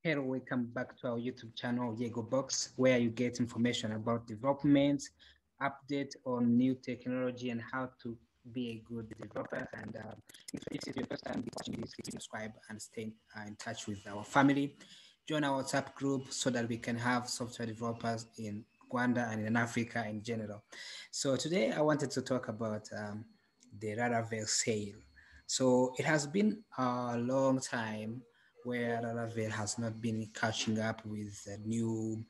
Hello, welcome back to our YouTube channel, yegobox, where you get information about development, update on new technology, and how to be a good developer. And if this is your first time watching this, please subscribe and stay in touch with our family. Join our WhatsApp group so that we can have software developers in Rwanda and in Africa in general. So today I wanted to talk about the Laravel sale. So it has been a long time where Laravel has not been catching up with the new,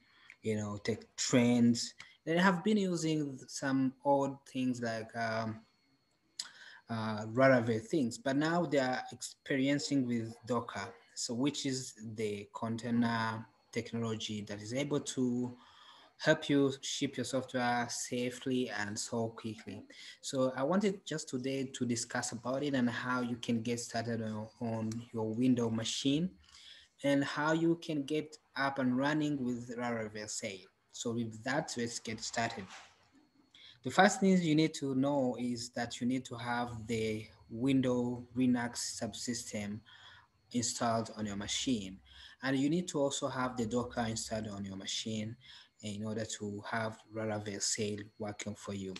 tech trends. They have been using some old things like Laravel things, but now they are experiencing with Docker, so which is the container technology that is able to help you ship your software safely and so quickly. So I wanted just today to discuss about it and how you can get started on your Windows machine and how you can get up and running with Laravel sale. So with that, let's get started. The first things you need to know is that you need to have the Windows Linux subsystem installed on your machine. And you need to also have the Docker installed on your machine in order to have Laravel sale working for you.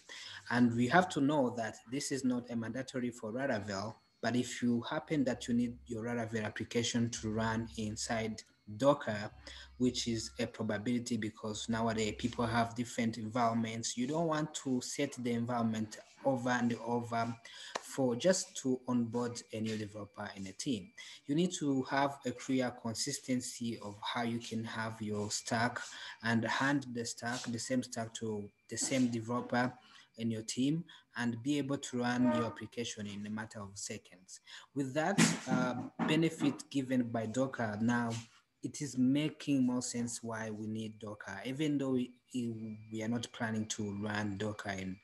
And we have to know that this is not a mandatory for Laravel, but if you happen that you need your Laravel application to run inside Docker, which is a probability because nowadays people have different environments, you don't want to set the environment over and over for just to onboard a new developer in a team. You need to have a clear consistency of how you can have your stack and hand the stack, the same stack to the same developer in your team and be able to run your application in a matter of seconds. With that benefit given by Docker now, it is making more sense why we need Docker, even though we are not planning to run Docker in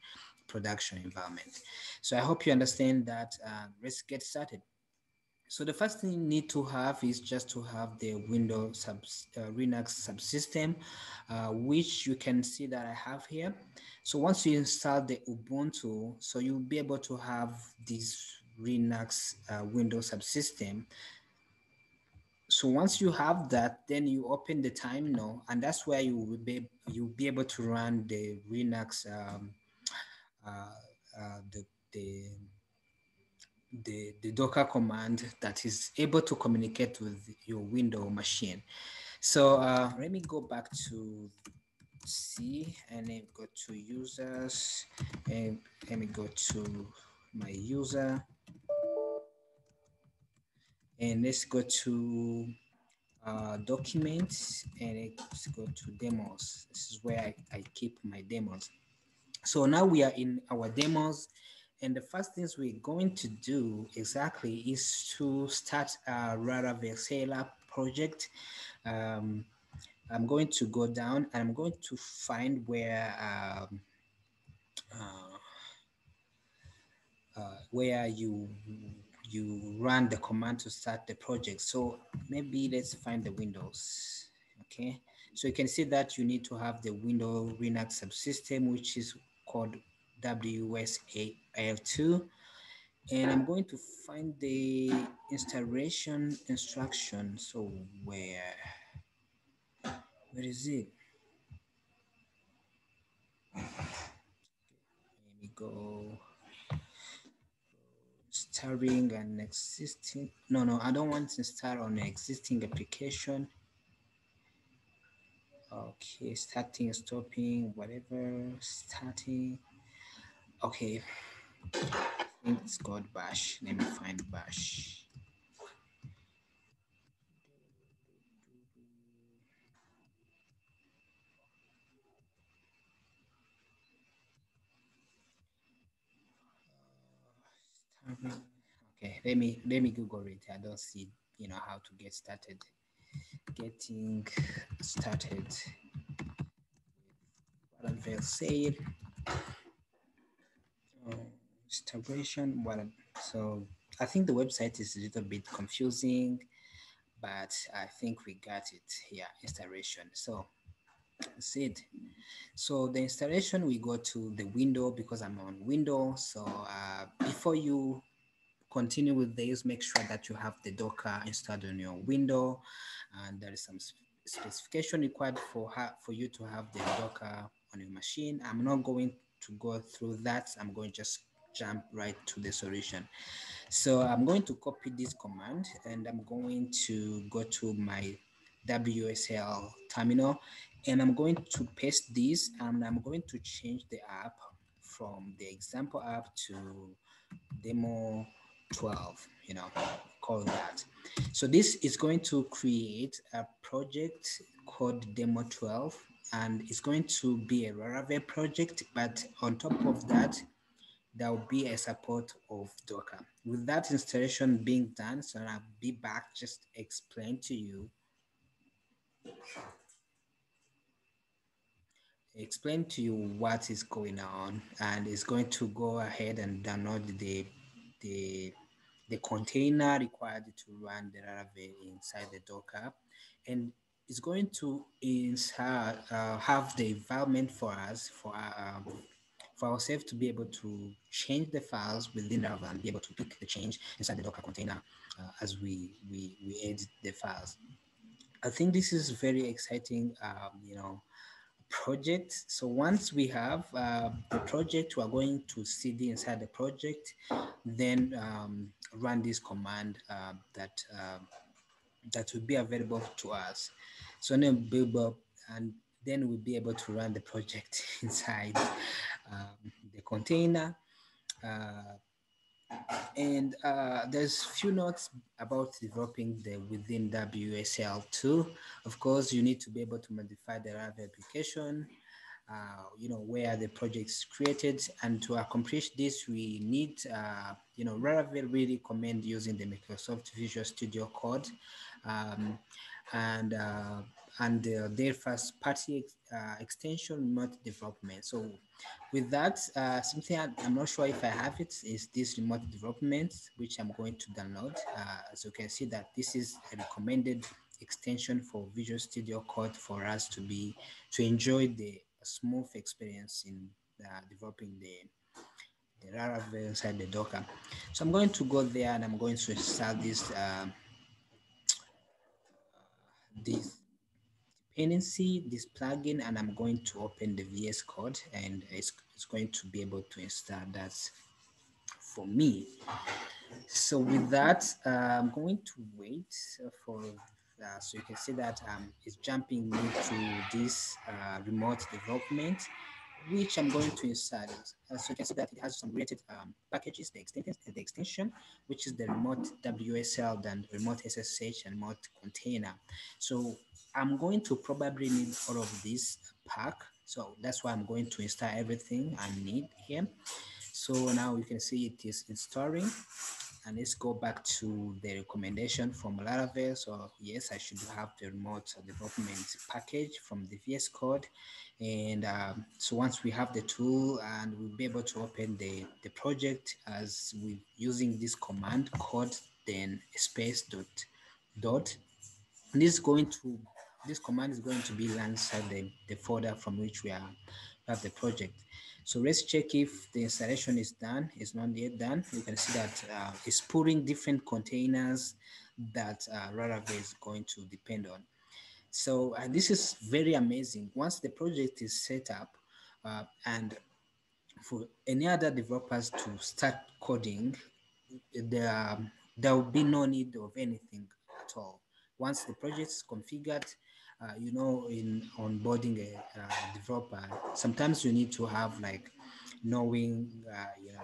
production environment. So I hope you understand that. Let's get started. So the first thing you need to have is just to have the Windows Linux subsystem, which you can see that I have here. So once you install the Ubuntu, so you'll be able to have this Linux Windows subsystem. So once you have that, then you open the terminal, and that's where you'll be able to run the Linux uh, the the Docker command that is able to communicate with your Windows machine. So let me go back to C and then go to users and let me go to my user and let's go to documents and let's go to demos. This is where I keep my demos. So now we are in our demos, and the first things we're going to do exactly is to start a Laravel Sailor project. Um, I'm going to go down and I'm going to find where you run the command to start the project. So maybe let's find the Windows. Okay, so you can see that you need to have the Windows Linux subsystem, which is called WSAL2. And I'm going to find the installation instruction. So where is it? Let me go starting an existing, no, I don't want to start on an existing application. Okay, starting, stopping, whatever, starting. Okay, I think it's called bash. Let me find bash. Okay, let me Google it. I don't see how to get started. Getting started. What I'll say installation. So I think the website is a little bit confusing, but I think we got it here. Installation. So that's it. So the installation, we go to the window because I'm on Windows. So before you continue with this, make sure that you have the Docker installed on your window. and there is some specification required for you to have the Docker on your machine. I'm not going to go through that. I'm going to just jump right to the solution. So I'm going to copy this command and I'm going to go to my WSL terminal and I'm going to paste this and I'm going to change the app from the example app to demo 12, call that. So this is going to create a project called demo 12 and it's going to be a Laravel project, but on top of that, there will be a support of Docker. With that installation being done, so I'll be back just explain to you what is going on, and it's going to go ahead and download the the container required to run the Laravel inside the Docker, and it's going to inside have the environment for us for ourselves to be able to change the files within Laravel and be able to pick the change inside the Docker container as we edit the files. I think this is very exciting, project. So once we have the project, we are going to cd inside the project, then run this command that will be available to us. So then build, and then we'll be able to run the project inside the container. Uh, and there's few notes about developing the within WSL2. Of course, you need to be able to modify the Laravel application, where the project is created. And to accomplish this, we need, Laravel really recommend using the Microsoft Visual Studio Code. Um, and their first party extension remote development. So with that, something I'm not sure if I have it is this remote development, which I'm going to download. As you can see that this is a recommended extension for Visual Studio Code for us to enjoy the smooth experience in developing the Laravel inside the Docker. So I'm going to go there and I'm going to install this dependency, this plugin, and I'm going to open the VS Code and it's going to be able to install that for me. So with that, I'm going to wait for, so you can see that it's jumping me to this remote development, which I'm going to insert. So you can see that it has some related packages, the extension, which is the remote WSL, then remote SSH, and remote container. So I'm going to probably need all of this pack. So that's why I'm going to install everything I need here. So now you can see it is installing. And let's go back to the recommendation from Laravel. So yes, I should have the remote development package from the VS Code. And so once we have the tool, and we'll be able to open the project as we using this command code, then space dot. And this command is going to be inside the folder from which we have the project. So let's check if the installation is done. It's not yet done. You can see that it's pulling different containers that Laravel is going to depend on. So this is very amazing. Once the project is set up, and for any other developers to start coding, there will be no need of anything at all. Once the project is configured, in onboarding a developer, sometimes you need to have like knowing,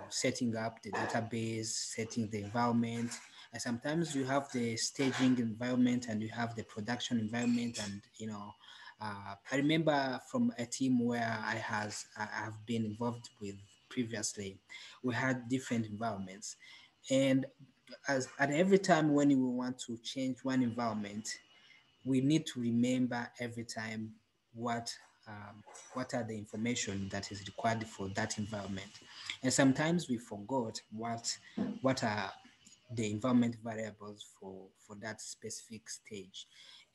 setting up the database, setting the environment, and sometimes you have the staging environment and you have the production environment, and I remember from a team where I have been involved with previously, we had different environments, and as at every time when we want to change one environment, we need to remember every time what what are the information that is required for that environment, and sometimes we forgot what are the environment variables for that specific stage,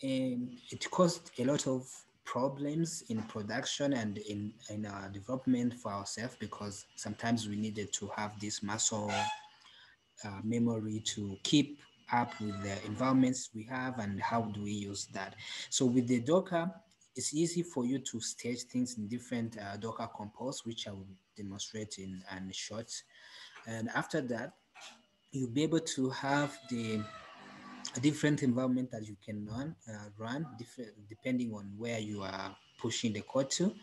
and it caused a lot of problems in production and in our development for ourselves, because sometimes we needed to have this muscle memory to keep up with the environments we have and how do we use that. So with the Docker, it's easy for you to stage things in different Docker compose, which I will demonstrate in short. And after that, you'll be able to have the a different environment that you can run different depending on where you are pushing the code to.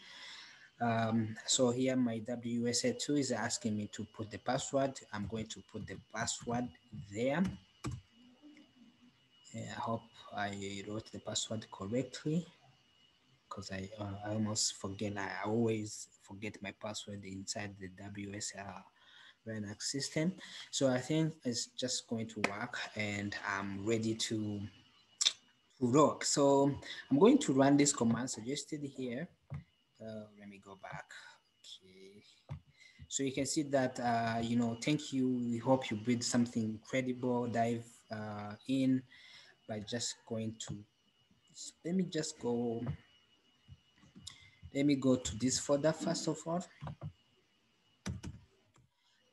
So here my WSA2 is asking me to put the password. I'm going to put the password there. I hope I wrote the password correctly because I almost forget. I always forget my password inside the WSA Linux system. So I think it's just going to work and I'm ready to rock. So I'm going to run this command suggested here. Let me go back. Okay. So you can see that, thank you. We hope you build something incredible. Dive in by just going to, let me just go, let me go to this folder first of all.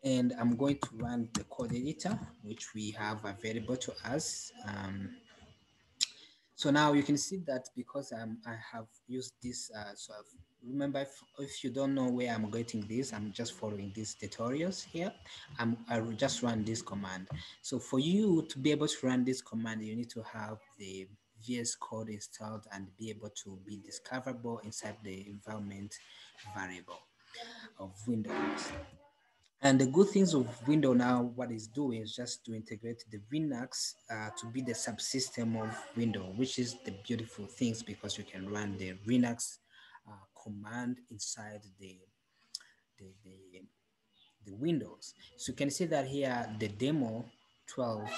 And I'm going to run the code editor, which we have available to us. So now you can see that because I have used this, remember if you don't know where I'm getting this, I'm just following these tutorials here. I will just run this command. So for you to be able to run this command, you need to have the VS Code installed and be able to be discoverable inside the environment variable of Windows. And the good things of Windows now, what it's doing is just to integrate the Linux to be the subsystem of Windows, which is the beautiful things because you can run the Linux command inside the, the, the Windows. So you can see that here the demo 12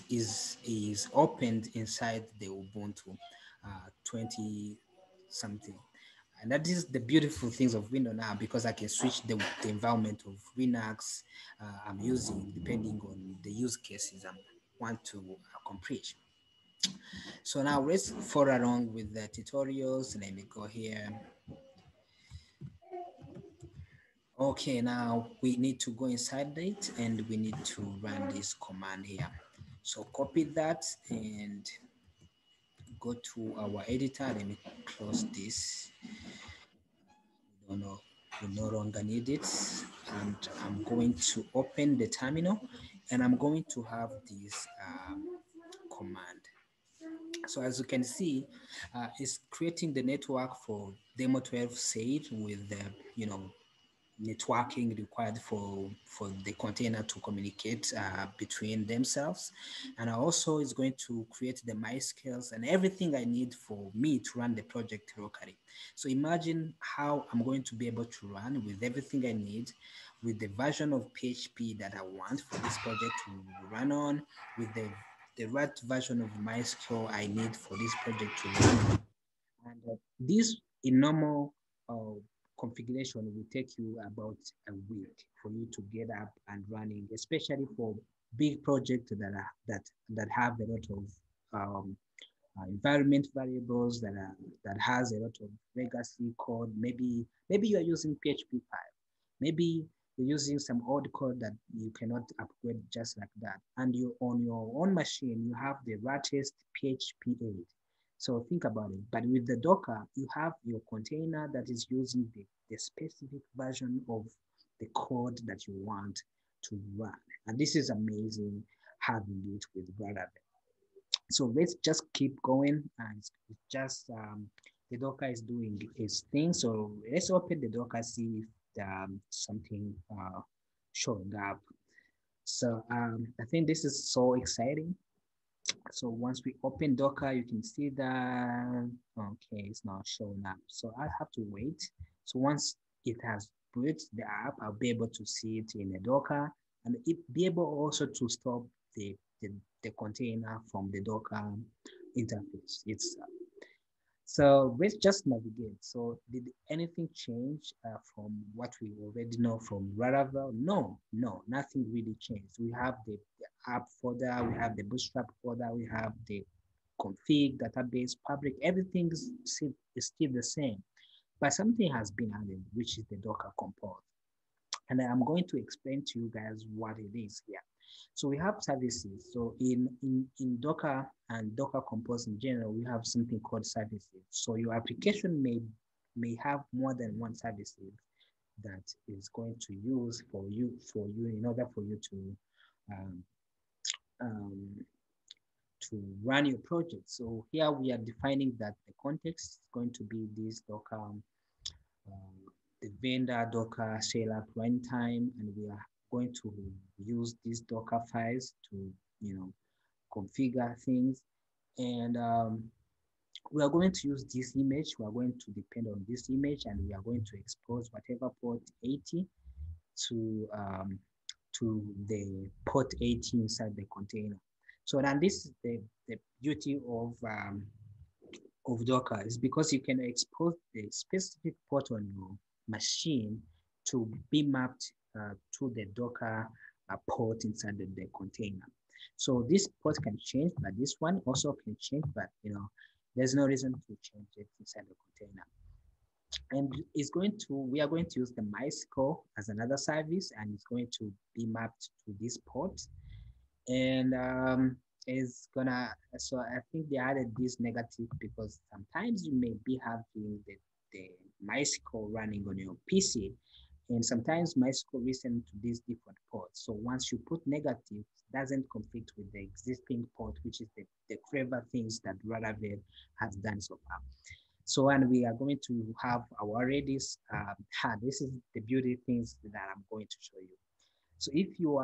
is opened inside the Ubuntu 20 something. And that is the beautiful things of Windows now because I can switch the environment of Linux I'm using depending on the use cases I want to accomplish. So now let's follow along with the tutorials. Let me go here. Okay, now we need to go inside it and we need to run this command here. So copy that and go to our editor. Let me close this. We don't know, we no longer need it. And I'm going to open the terminal and I'm going to have this command. So as you can see, it's creating the network for demo 12 said with the, networking required for the container to communicate between themselves. And also it's going to create the MyScales and everything I need for me to run the project locally. So imagine how I'm going to be able to run with everything I need with the version of PHP that I want for this project to run on, with the right version of MySQL I need for this project to run. And this in normal configuration will take you about a week for you to get up and running, especially for big projects that have a lot of environment variables that has a lot of legacy code. Maybe you are using PHP 5. Maybe you're using some old code that you cannot upgrade just like that. And you on your own machine, you have the latest PHP 8. So think about it. But with the Docker, you have your container that is using the specific version of the code that you want to run. And this is amazing having it with Laravel. So let's just keep going. And it's just the Docker is doing its thing. So let's open the Docker, see if something showing up. So I think this is so exciting. So once we open Docker, you can see that, okay, it's not showing up. So I have to wait. So once it has built the app, I'll be able to see it in the Docker and it be able also to stop the container from the Docker interface itself. So let's just navigate. So did anything change from what we already know from Laravel? No, nothing really changed. We have the app folder, we have the bootstrap folder, we have the config, database, public, everything is still the same. But something has been added, which is the Docker compose. And I'm going to explain to you guys what it is here. So we have services. So in Docker and Docker Compose in general, we have something called services. So your application may have more than one services that is going to use for you in order for you um, um, to run your project. So here we are defining that the context is going to be this Docker, the vendor Docker setup runtime, and we are going to use these Docker files to, configure things. And we are going to use this image. We are going to depend on this image, and we are going to expose whatever port 80 to the port 80 inside the container. So then this is the beauty of Docker, is because you can expose the specific port on your machine to be mapped to the Docker port inside the container. So this port can change, but this one also can change, but there's no reason to change it inside the container. And we are going to use the MySQL as another service, and it's going to be mapped to this port. And so I think they added this negative because sometimes you may be having the MySQL running on your PC, and sometimes MySQL listens to these different ports. So once you put negative, it doesn't conflict with the existing port, which is the clever things that Laravel has done so far. So, and we are going to have our Redis. This is the beauty things that I'm going to show you. So if you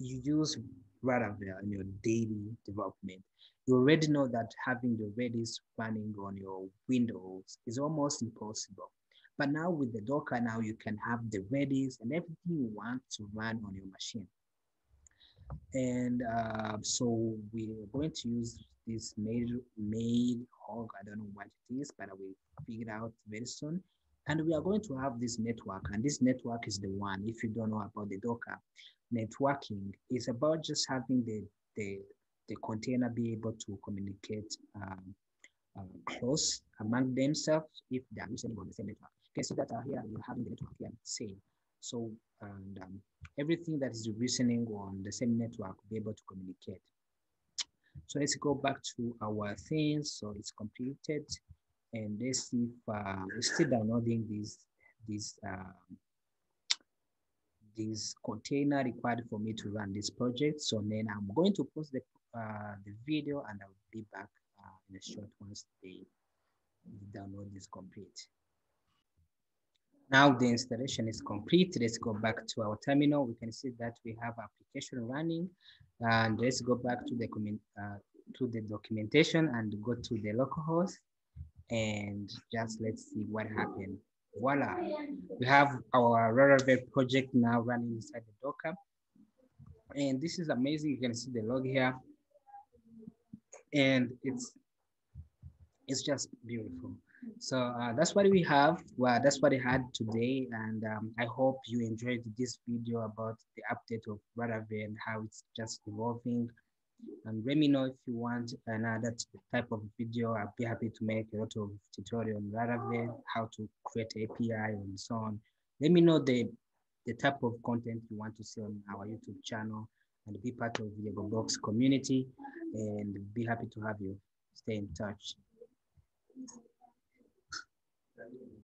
use Laravel in your daily development, you already know that having the Redis running on your Windows is almost impossible. But now with the Docker, now you can have the Redis and everything you want to run on your machine. And so we're going to use this made hog. I don't know what it is, but I will figure it out very soon. And we are going to have this network, and this network is the one. If you don't know about the Docker, networking is about just having the container be able to communicate close among themselves if they are using on the same network. You can see that here you're having the network here same. So and everything that is listening on the same network will be able to communicate. So let's go back to our things. So it's completed, and let's see if we're still downloading this container required for me to run this project. So then I'm going to post the video, and I'll be back in a short once the download is complete. Now the installation is complete. Let's go back to our terminal. We can see that we have application running, and let's go back to the documentation and go to the localhost, and just let's see what happened. Voila, we have our Laravel project now running inside the Docker, and this is amazing. You can see the log here, and it's just beautiful. So that's what we have. Well, that's what I had today, and I hope you enjoyed this video about the update of Laravel and how it's just evolving. And let me know if you want another type of video. I'll be happy to make a lot of tutorial on Laravel, how to create API and so on. Let me know the type of content you want to see on our YouTube channel, and be part of the yegobox community, and be happy to have you. Stay in touch.